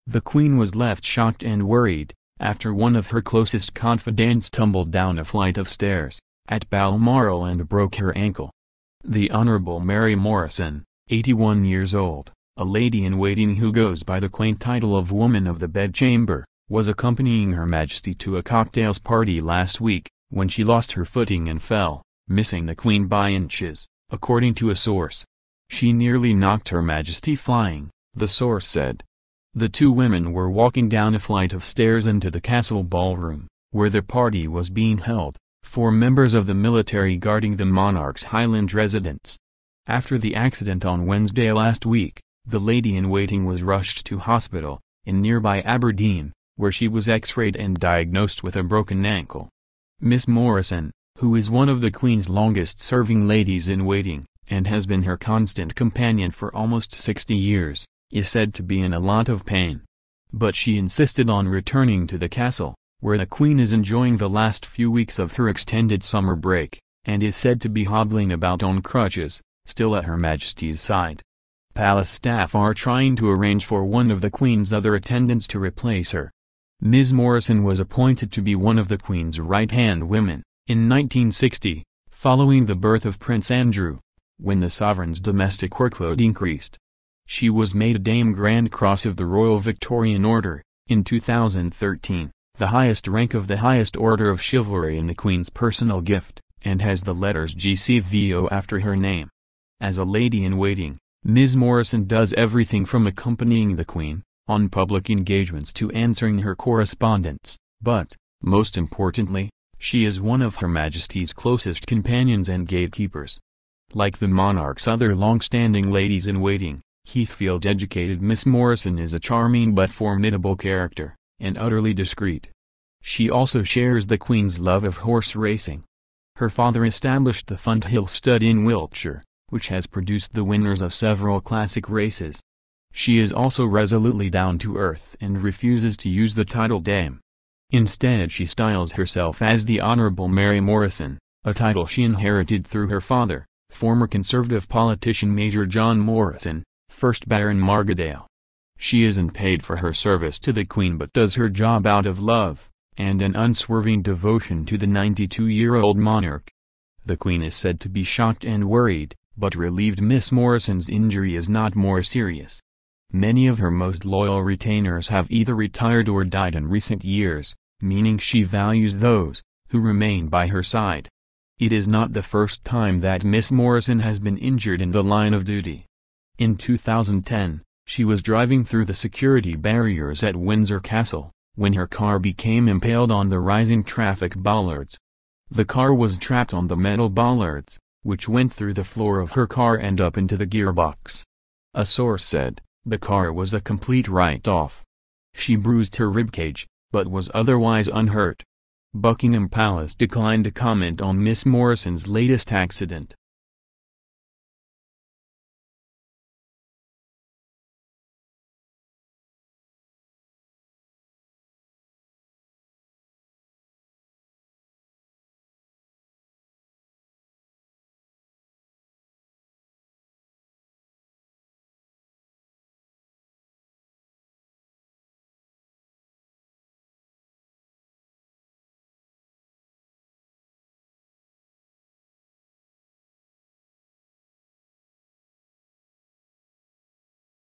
The Queen was left shocked and worried, after one of her closest confidants tumbled down a flight of stairs, at Balmoral and broke her ankle. The Honourable Mary Morrison, 81 years old, a lady-in-waiting who goes by the quaint title of Woman of the Bedchamber, was accompanying Her Majesty to a cocktails party last week, when she lost her footing and fell, missing the Queen by inches, according to a source. She nearly knocked Her Majesty flying, the source said. The two women were walking down a flight of stairs into the castle ballroom, where the party was being held, for members of the military guarding the monarch's Highland residence. After the accident on Wednesday last week, the lady-in-waiting was rushed to hospital, in nearby Aberdeen, where she was x-rayed and diagnosed with a broken ankle. Miss Morrison, who is one of the Queen's longest-serving ladies-in-waiting, and has been her constant companion for almost 60 years, is said to be in a lot of pain. But she insisted on returning to the castle, where the Queen is enjoying the last few weeks of her extended summer break, and is said to be hobbling about on crutches, still at Her Majesty's side. Palace staff are trying to arrange for one of the Queen's other attendants to replace her. Ms. Morrison was appointed to be one of the Queen's right-hand women, in 1960, following the birth of Prince Andrew, when the sovereign's domestic workload increased. She was made a Dame Grand Cross of the Royal Victorian Order, in 2013, the highest rank of the highest order of chivalry in the Queen's personal gift, and has the letters GCVO after her name. As a lady-in-waiting, Ms. Morrison does everything from accompanying the Queen, on public engagements to answering her correspondence, but, most importantly, she is one of Her Majesty's closest companions and gatekeepers. Like the monarch's other long-standing ladies-in-waiting, Heathfield-educated Miss Morrison is a charming but formidable character, and utterly discreet. She also shares the Queen's love of horse racing. Her father established the Fonthill stud in Wiltshire, which has produced the winners of several classic races. She is also resolutely down-to-earth and refuses to use the title Dame. Instead she styles herself as the Honourable Mary Morrison, a title she inherited through her father, former Conservative politician Major John Morrison, 1st Baron Margadale. She isn't paid for her service to the Queen but does her job out of love, and an unswerving devotion to the 92-year-old monarch. The Queen is said to be shocked and worried, but relieved Miss Morrison's injury is not more serious. Many of her most loyal retainers have either retired or died in recent years, meaning she values those who remain by her side. It is not the first time that Miss Morrison has been injured in the line of duty. In 2010, she was driving through the security barriers at Windsor Castle, when her car became impaled on the rising traffic bollards. The car was trapped on the metal bollards, which went through the floor of her car and up into the gearbox. A source said, the car was a complete write-off. She bruised her ribcage, but was otherwise unhurt. Buckingham Palace declined to comment on Miss Morrison's latest accident.